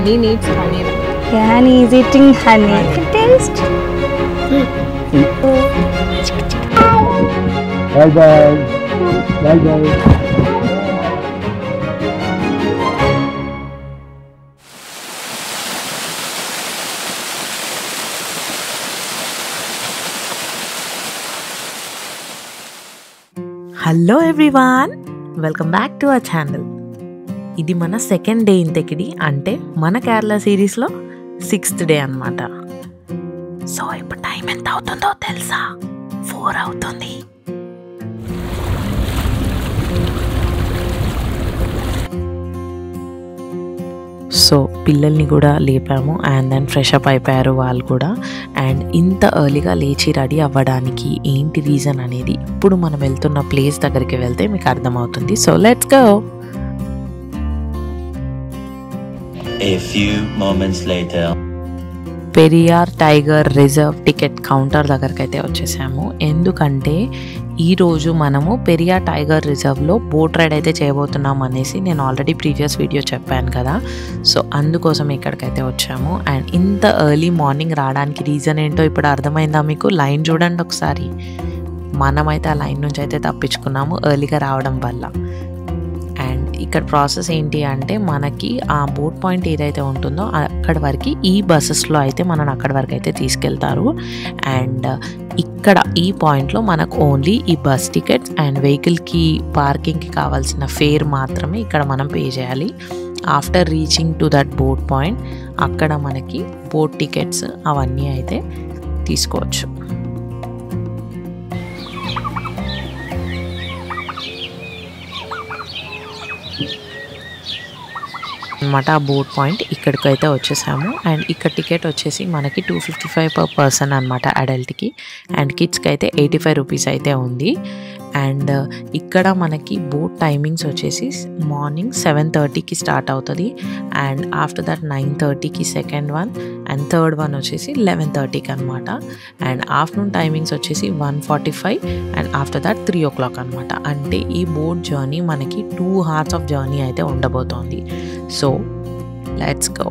he needs honey. Yeah, and he's eating honey. Taste. Bye bye. Bye bye. Hello everyone, welcome back to our channel. ఇది మన second day in తెకిడి, అంటే మన కేరళ సిరీస్లో 6th day అన్నమాట. So ఇప్పుడు time ఎంత అవుతుందో తెలుసా? 4 అవుతుంది. సో పిల్లల్ని కూడా లేపాము అండ్ దెన్ ఫ్రెష్ అప్ అయిపోయారు వాళ్ళు కూడా. అండ్ ఇంత ఎర్లీగా లేచి రెడీ అవ్వడానికి ఏంటి రీజన్ అనేది ఇప్పుడు మనం వెళ్తున్న ప్లేస్ దగ్గరికి వెళ్తే మీకు అర్థమవుతుంది. So let's go. A few moments later. Periyar tiger reserve ticket counter దగ్గరికి అయితే వచ్చేసాము. ఎందుకంటే ఈరోజు మనము పెరియార్ టైగర్ రిజర్వ్లో బోట్ రైడ్ అయితే చేయబోతున్నాం అనేసి నేను ఆల్రెడీ ప్రీవియస్ వీడియో చెప్పాను కదా. సో అందుకోసం ఇక్కడికైతే వచ్చాము. అండ్ ఇంత ఎర్లీ మార్నింగ్ రావడానికి రీజన్ ఏంటో ఇప్పుడు అర్థమైందా మీకు? లైన్ చూడండి ఒకసారి. మనమైతే ఆ లైన్ నుంచి అయితే తప్పించుకున్నాము ఎర్లీగా రావడం వల్ల. అండ్ ఇక్కడ ప్రాసెస్ ఏంటి అంటే మనకి ఆ బోట్ పాయింట్ ఏదైతే ఉంటుందో అక్కడి వరకు ఈ బస్సెస్లో అయితే మనల్ని అక్కడి వరకు అయితే తీసుకెళ్తారు. అండ్ ఇక్కడ ఈ పాయింట్లో మనకు ఓన్లీ ఈ బస్ టికెట్స్ అండ్ వెహికల్కి పార్కింగ్కి కావాల్సిన ఫేర్ మాత్రమే ఇక్కడ మనం పే చేయాలి. After reaching to that boat point అక్కడ మనకి బోట్ టికెట్స్ అవన్నీ అయితే తీసుకోవచ్చు అనమాట. ఆ బోట్ పాయింట్ ఇక్కడికైతే వచ్చేసాము. అండ్ ఇక్కడ టికెట్ వచ్చేసి మనకి 255 per person అనమాట అడల్ట్కి. అండ్ కిడ్స్కి అయితే 85 రూపీస్ అయితే ఉంది. అండ్ ఇక్కడ మనకి బోట్ టైమింగ్స్ వచ్చేసి మార్నింగ్ 7:30కి స్టార్ట్ అవుతుంది. అండ్ ఆఫ్టర్ దట్ 9:30కి second one and third one వచ్చేసి 11:30కి అనమాట. అండ్ ఆఫ్టర్నూన్ టైమింగ్స్ వచ్చేసి 1:45 అండ్ ఆఫ్టర్ దట్ 3 o'clock అనమాట. అంటే ఈ బోట్ జర్నీ మనకి 2 hours ఆఫ్ జర్నీ అయితే ఉండబోతోంది. So let's go.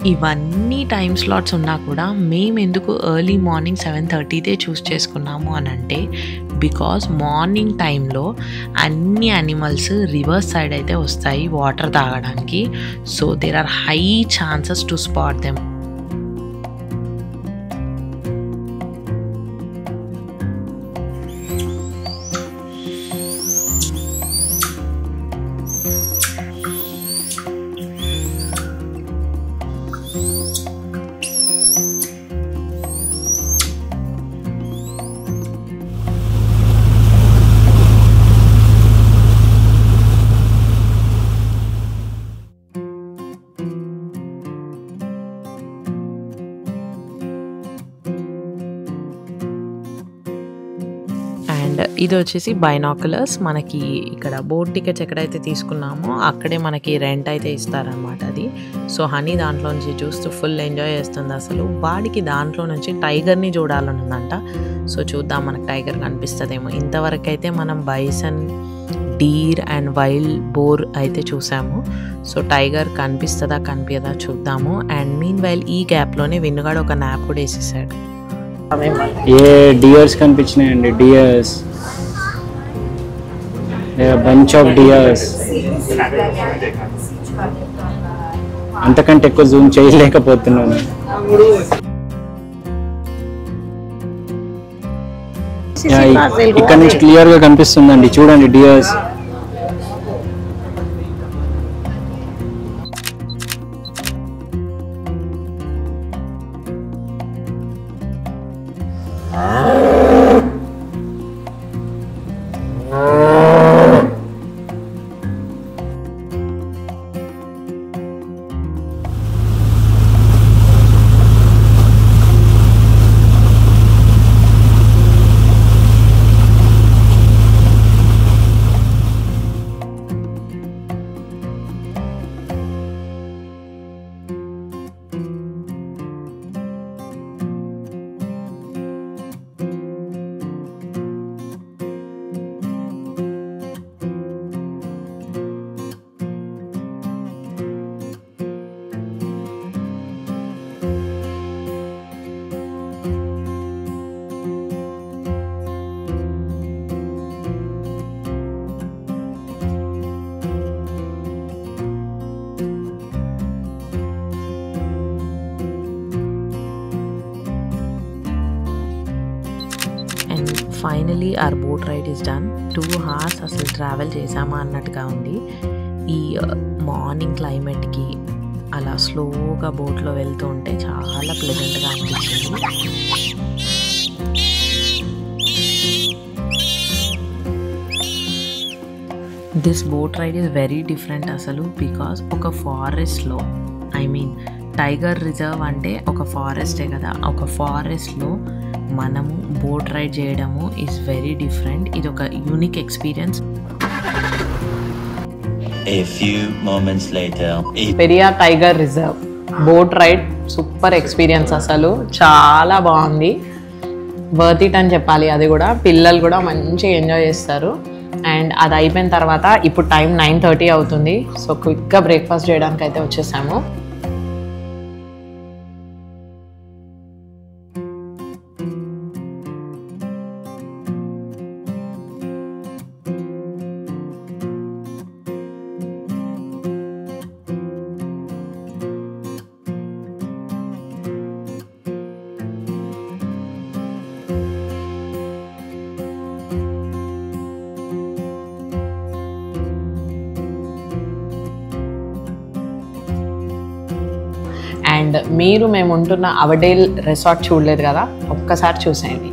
ఇవన్నీ టైం స్లాట్స్ ఉన్నా కూడా మేము ఎందుకు ఎర్లీ మార్నింగ్ 7:30దే చూస్ చేసుకున్నాము అని అంటే, బికాస్ మార్నింగ్ టైంలో అన్ని యానిమల్స్ రివర్స్ సైడ్ అయితే వస్తాయి వాటర్ తాగడానికి. So there are high chances to spot them. And ఇది వచ్చేసి బైనాకులర్స్. మనకి ఇక్కడ బోట్ టికెట్స్ ఎక్కడైతే తీసుకున్నామో అక్కడే మనకి రెంట్ అయితే ఇస్తారనమాట అది. సో హనీ దాంట్లో నుంచి చూస్తూ ఫుల్ ఎంజాయ్ చేస్తుంది. అసలు వాడికి దాంట్లో నుంచి టైగర్ని చూడాలని ఉందంట. సో చూద్దాం మనకు టైగర్ కనిపిస్తుందేమో. ఇంతవరకు అయితే మనం bison, deer and wild boar అయితే చూసాము. సో టైగర్ కనిపిస్తుందా కనిపించదా చూద్దాము. అండ్ మీన్ వైల్ ఈ గ్యాప్లోనే విన్నుగాడు ఒక న్యాప్ కూడా వేసేసాడు. డియర్స్ కనిపించినాయండి. Deers, bunch of deers. అంతకంటే ఎక్కువ జూమ్ చేయలేకపోతున్నాను. ఇక్కడ నుంచి క్లియర్ గా కనిపిస్తుందండి, చూడండి dears. And finally our boat ride is done. 2 hours అసలు ట్రావెల్ చేసామా అన్నట్టుగా ఉంది. ఈ మార్నింగ్ క్లైమేట్కి అలా స్లోగా బోట్లో వెళ్తూ ఉంటే చాలా ప్లెజెంట్గా అనిపించింది. This boat ride is very different అసలు, బికాస్ ఒక ఫారెస్ట్లో, ఐ మీన్ టైగర్ రిజర్వ్ అంటే ఒక ఫారెస్టే కదా, ఒక ఫారెస్ట్లో మనము బోట్ రైడ్ చేయడము ఈజ్ వెరీ డిఫరెంట్. ఇది ఒక unique experience. A few moments later. Periyar tiger reserve boat ride super experience, అసలు చాలా బాగుంది. వర్త్ ఇట్ అని చెప్పాలి. అది కూడా పిల్లలు కూడా మంచిగా ఎంజాయ్ చేస్తారు. అండ్ అది అయిపోయిన తర్వాత ఇప్పుడు టైం 9:30 అవుతుంది. సో క్విక్గా బ్రేక్ఫాస్ట్ చేయడానికి అయితే వచ్చేసాము. అండ్ మీరు మేము ఉంటున్న అవడేల్ రిసార్ట్ చూడలేదు కదా, ఒక్కసారి చూసేయండి.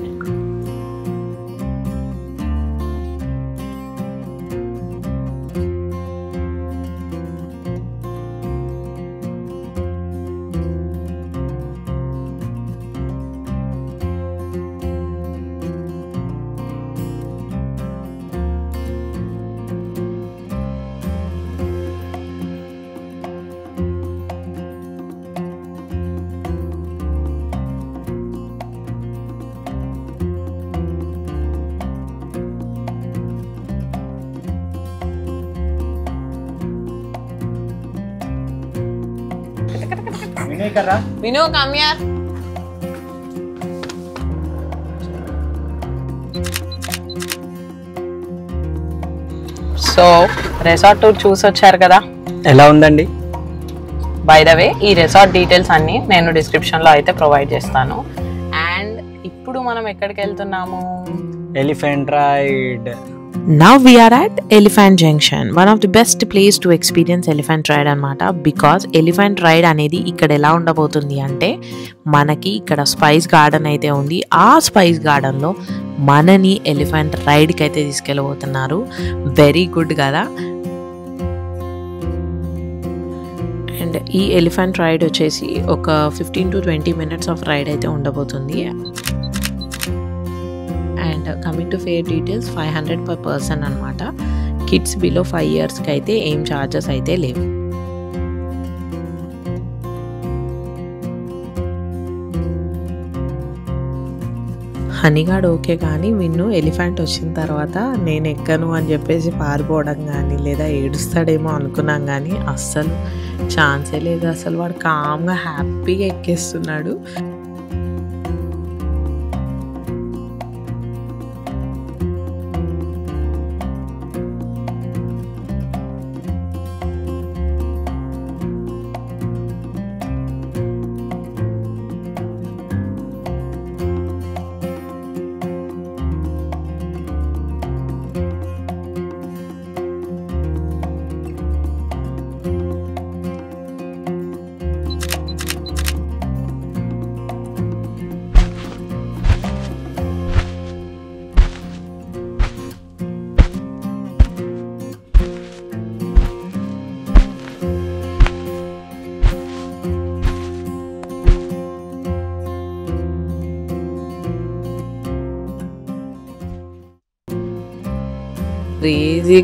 Vino come here. So resort tour చూసి వచ్చారు కదా, ఎలా ఉందండి? బై ద వే ఈ రిసార్ట్ డీటెయిల్స్ అన్ని నేను డిస్క్రిప్షన్లో అయితే ప్రొవైడ్ చేస్తాను. అండ్ ఇప్పుడు మనం ఎక్కడికి వెళ్తున్నాము? Elephant ride. Now we are at Elephant Junction, one of the best place to experience elephant ride అనమాట. బికాజ్ ఎలిఫెంట్ రైడ్ అనేది ఇక్కడ ఎలా ఉండబోతుంది అంటే, మనకి ఇక్కడ స్పైస్ గార్డెన్ అయితే ఉంది. ఆ స్పైస్ గార్డెన్లో మనని ఎలిఫెంట్ రైడ్కి అయితే తీసుకెళ్ళబోతున్నారు. వెరీ గుడ్ కదా. అండ్ ఈ ఎలిఫెంట్ రైడ్ వచ్చేసి ఒక 15 to 20 minutes ఆఫ్ రైడ్ అయితే ఉండబోతుంది. And coming to fair details, 500 per person అనమాట. కిడ్స్ బిలో 5 yearsకి అయితే ఏం ఛార్జెస్ అయితే లేవు. హనీగాడ్ ఓకే, కానీ విన్ను ఎలిఫెంట్ వచ్చిన తర్వాత నేను ఎక్కను అని చెప్పేసి పారిపోవడం కానీ లేదా ఏడుస్తాడేమో అనుకున్నాం, కానీ అస్సలు ఛాన్సే లేదు. అసలు వాడు కామ్గా హ్యాపీగా ఎక్కేస్తున్నాడు.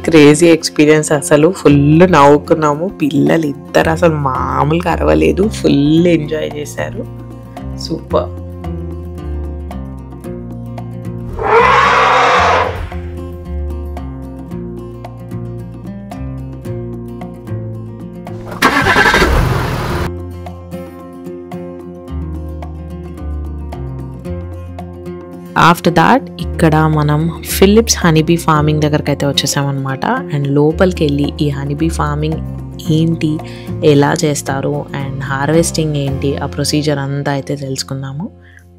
క్రేజీ ఎక్స్పీరియన్స్, అసలు ఫుల్ నవ్వుకున్నాము. పిల్లలు ఇద్దరు అసలు మామూలుగా అరవలేదు, ఫుల్ ఎంజాయ్ చేశారు. సూపర్. ఆఫ్టర్ దాట్ ఇక్కడ మనం ఫిలిప్స్ హనీబీ ఫార్మింగ్ దగ్గరికి అయితే వచ్చేసామన్నమాట. అండ్ లోపలికి వెళ్ళి ఈ హనీబీ ఫార్మింగ్ ఏంటి, ఎలా చేస్తారు అండ్ హార్వెస్టింగ్ ఏంటి, ఆ ప్రొసీజర్ అంతా అయితే తెలుసుకుందాము.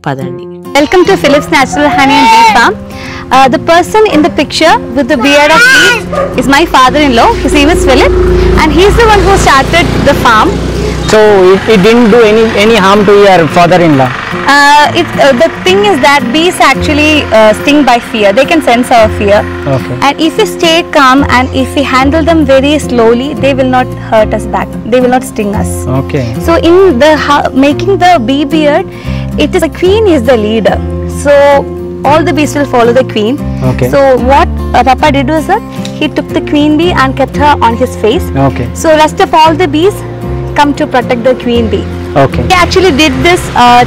పదండి. Welcome to Phillips Natural Honey and Bee Farm. The person in the picture with the beard of bees is my father-in-law. His name is Philip, and he's the one who started the farm. So it didn't do any harm to your father-in-law? The thing is that bees actually sting by fear. They can sense our fear. Okay. And if we stay calm and if we handle them very slowly, they will not hurt us back. They will not sting us. Okay. So in the making the bee beard, it is the queen is the leader. So all the bees will follow the queen. Okay. So what Papa did was that he took the queen bee and kept her on his face. Okay. So rest of all the bees come to protect the queen bee. Okay. He actually did this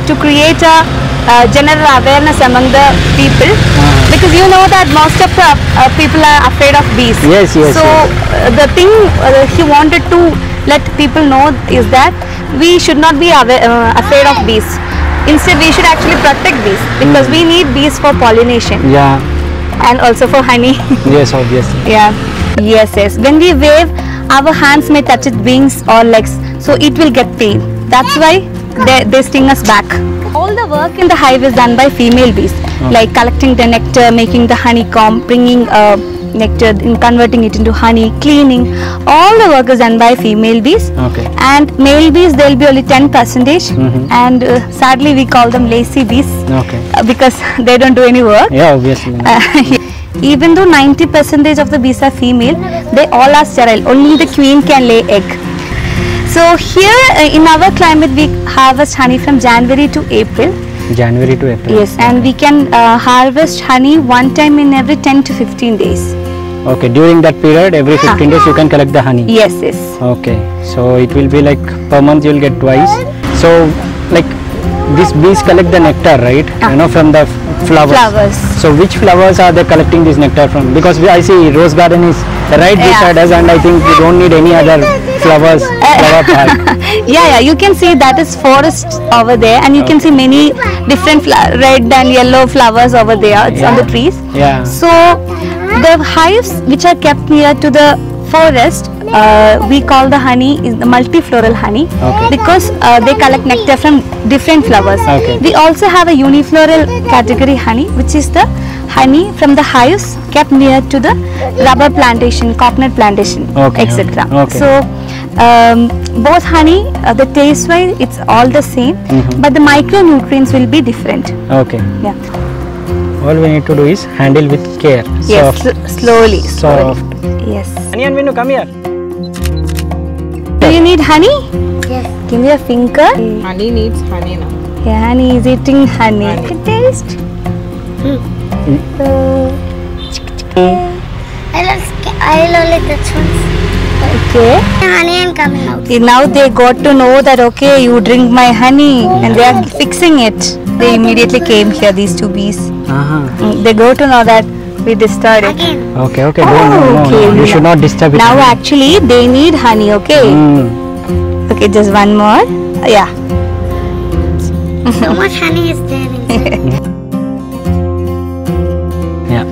to create a general awareness among the people, because you know that most of the people are afraid of bees. Yes, yes, So the thing he wanted to let people know is that we should not be afraid of bees. Instead, we should actually protect bees, because we need bees for pollination Yeah. and also for honey. Yes, obviously. Yeah. Yes, yes. When we wave, our hands may touch its wings or legs, so it will get pain. That's why they sting us back. All the work in the hive is done by female bees, like collecting the nectar, making the honeycomb, bringing nectar, converting it into honey, cleaning. All the work is done by female bees. Okay. And male bees, there will be only 10%, and sadly we call them lazy bees Okay. because they don't do any work. Yeah, obviously. Even though 90% of the bees are female, they all are sterile. Only the queen can lay egg. So here in our climate, we harvest honey from January to April. January to April. Yes, and we can harvest honey one time in every 10 to 15 days. Okay. During that period, every 15 days you can collect the honey. Yes, yes. Okay. So it will be like per month you will get twice. So like these bees collect the nectar, right? You know, from the flowers. Flowers. So which flowers are they collecting this nectar from? Because I see rose garden is right beside us, and I think we don't need any other flowers. Flower path. Yeah, you can see that is forest over there, and you can see many different red and yellow flowers over there. It's on the trees. Yeah. So the hives which are kept near to the forest, we call the honey is the multifloral honey, Okay. because they collect nectar from different flowers. Okay. We also have a unifloral category honey, which is the honey from the hives kept near to the rubber plantation, coconut plantation, Okay, etc. okay. So both honey, the taste wise it's all the same, but the micronutrients will be different. Okay. Yeah. All we need to do is handle with care. Yes, slowly. Soft. Yes. Honey and Vinu, come here. Do you need honey? Yes. Give me a finger. Honey needs honey now. Yeah, honey is eating honey. Can taste. I'll only touch once. Okay. Honey and coming out. Now they got to know that okay, you drink my honey, and they are fixing it. They immediately came here. These two bees. They go to know that we disturbed it. Again. Okay, okay. No, okay. you should not disturb it. Now actually they need honey. Okay. Okay, just one more. Yeah. So much honey is there inside. Yeah.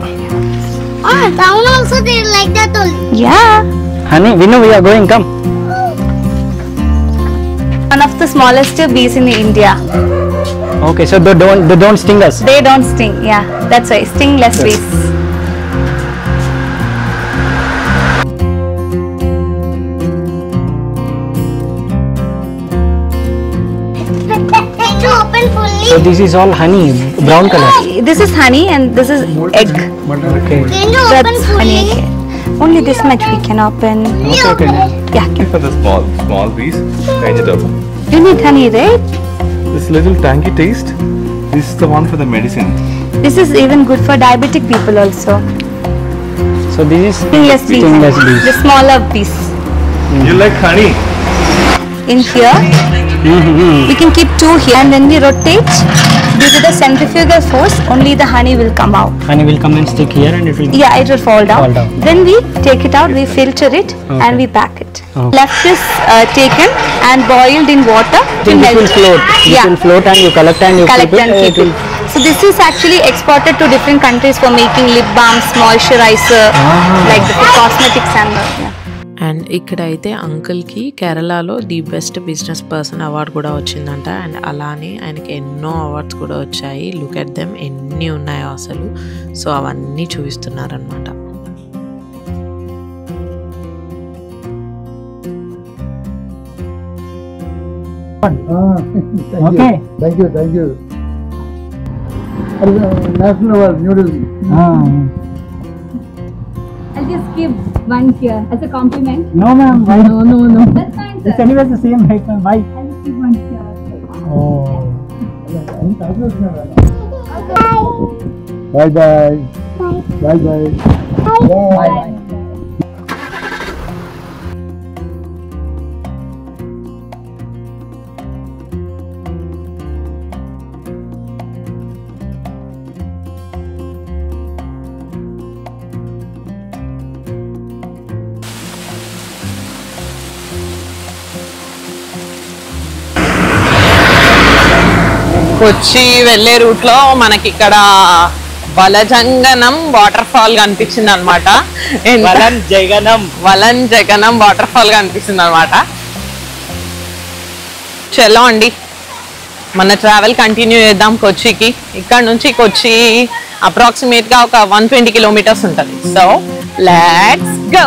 Oh, down also they like that only. Yeah. Honey, Vinu, we are going. Come. One of the smallest bees in India. Okay, so they don't sting us. They don't sting. Yeah, that's why stingless bees. To open fully. So this is all honey, brown color. This is honey and this is egg. Okay. Can you open That's honey. fully? Only this much we can open. Okay. Yeah. For the small piece, change it up. You need honey, right? This little tangy taste, this is the one for the medicine. This is even good for diabetic people also. So this is Stingless bees. Stingless bees. The smaller bees. You like honey? In here, we can keep two here, and when we rotate, due to the centrifugal force, only the honey will come out. honey will come and stick here, and it will. Yeah, it will fall down. Fall down. Then we take it out, we filter it, and we pack it. Okay. Left is taken and boiled in water to Then it melt. will float. It Yeah. will float, and you collect and you Collect keep it. and keep it. So this is actually exported to different countries for making lip balms, moisturizer, like the cosmetics and the, yeah. And ఇక్కడైతే అంకుల్కి కేరళలో the best business person award కూడా వచ్చిందంట. And అలానే ఆయనకి ఎన్నో awards కూడా వచ్చాయి. లుక్ ఎట్ దెమ్ ఎన్ని ఉన్నాయో అసలు. సో అవన్నీ చూపిస్తున్నారనమాట. Okay. Thank you. National Award, New Delhi. I'll just give one here as a compliment. No, ma'am. No. That's fine, sir. It's anyways the same height, ma'am. Bye. I'll just give one here. Oh. Bye. Bye. కొచ్చి వెళ్ళే route లో మనకి ఇక్కడ వలజంగనం water fall కనిపించింది అనమాట. వలన్ జగనం water fall కనిపిస్తుంది అనమాట. చలో అండి, మన ట్రావెల్ కంటిన్యూ చేద్దాం కొచ్చికి. ఇక్కడ నుంచి కొచ్చి అప్రాక్సిమేట్ గా ఒక 120 కిలోమీటర్స్ ఉంటుంది. So let's go.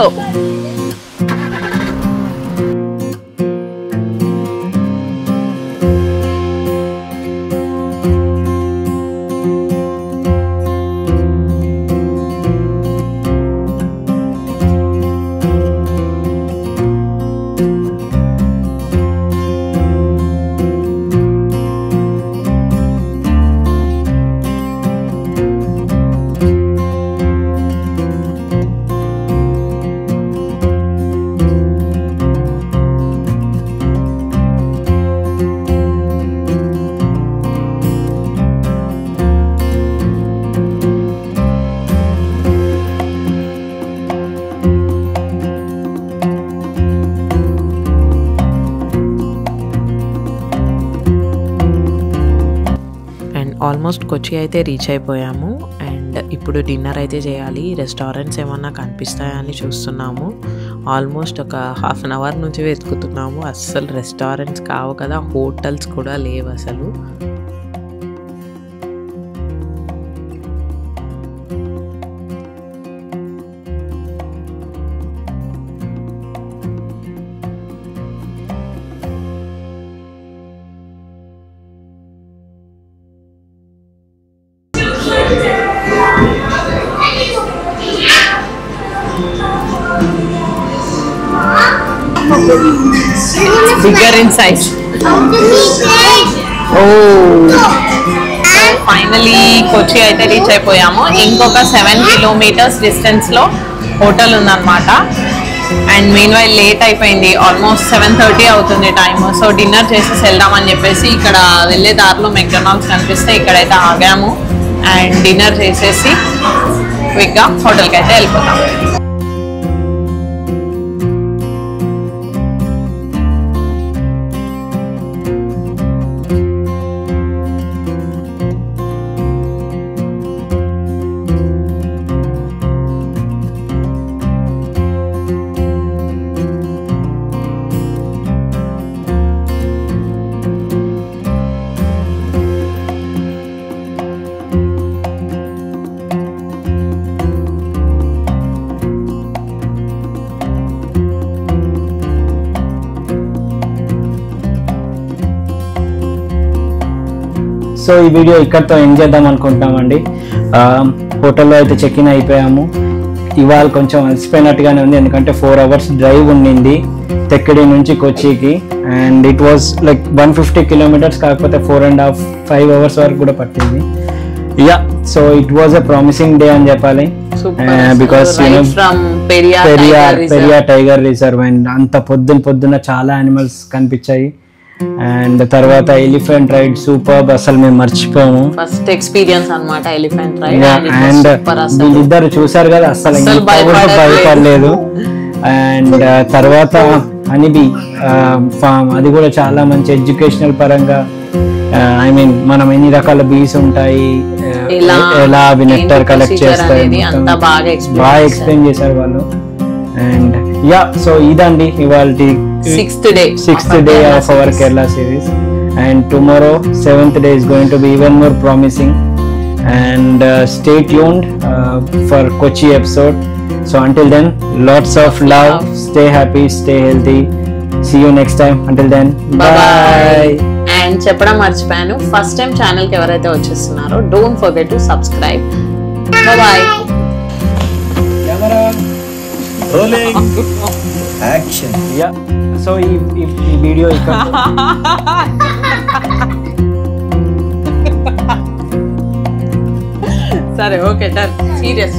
ఆల్మోస్ట్ కొచ్చి అయితే రీచ్ అయిపోయాము. అండ్ ఇప్పుడు డిన్నర్ అయితే చేయాలి. రెస్టారెంట్స్ ఏమన్నా కనిపిస్తాయా అని చూస్తున్నాము. ఆల్మోస్ట్ ఒక హాఫ్ అన్ అవర్ నుంచి వెతుకుతున్నాము. అస్సలు రెస్టారెంట్స్ కావు కదా, హోటల్స్ కూడా లేవు అసలు. Bigger in size. ఫైనలీ కొచ్చి అయితే రీచ్ అయిపోయాము. ఇంకొక 7 కిలోమీటర్స్ డిస్టెన్స్ లో హోటల్ ఉందన్నమాట. అండ్ మీన్ వైల్ లేట్ అయిపోయింది, ఆల్మోస్ట్ 7:30 అవుతుంది టైమ్. సో డిన్నర్ చేసేసి వెళ్దామని చెప్పేసి ఇక్కడ వెళ్ళే దారిలో మెక్డొనాల్డ్స్ కనిపిస్తే ఇక్కడైతే ఆగాము. అండ్ డిన్నర్ చేసేసి క్విక్గా హోటల్కి అయితే వెళ్ళిపోతాం. సో ఈ వీడియో ఇక్కడితో ఎండ్ చేద్దాం అనుకుంటున్నామండి. హోటల్లో అయితే చెక్ ఇన్ అయిపోయాము. ఇవాళ కొంచెం అలసిపోయినట్టుగానే ఉంది, ఎందుకంటే 4 hours డ్రైవ్ ఉండింది తెక్కడి నుంచి కొచ్చికి. And it was like 150 kilometers, కాకపోతే 4.5-5 hours వరకు కూడా పట్టింది. Yeah, so it was a promising day అని చెప్పాలి. Because Periyar tiger reserve and అంత పొద్దున చాలా యానిమల్స్ కనిపించాయి. అండ్ తర్వాత ఎలిఫెంట్ రైడ్ సూపర్, అసలు మేము మర్చిపోయాము. ఫస్ట్ ఎక్స్పీరియన్స్ అన్నమాట ఎలిఫెంట్ రైడ్. అండ్ వీళ్ళిద్దరు చూసారు కదా, అసలు భయపడలేదు. అండ్ తర్వాత హనీబీ ఫామ్, అది కూడా చాలా మంచి ఎడ్యుకేషనల్ పరంగా. ఐ మీన్ మనం ఎన్ని రకాల బీస్ ఉంటాయి, ఎలా అవి నెక్టర్ కలెక్ట్ చేస్తాయి, బాగా ఎక్స్ప్లెయిన్ చేశారు వాళ్ళు. అండ్ యా సో ఇదండి ఇవాళ sixth day day of our Kerala series, and tomorrow 7th day is going to be even more promising, and stay tuned for Kochi episode. So until then, lots of love, stay happy, stay healthy, see you next time. Until then, bye. And చెప్పడం మర్చిపోయాను, first time channel కి ఎవరైతే వచ్చేస్తున్నారో don't forget to subscribe. Bye. Rolling. Action. Yeah, so ఈ video ఇక్కడ సరే okay done serious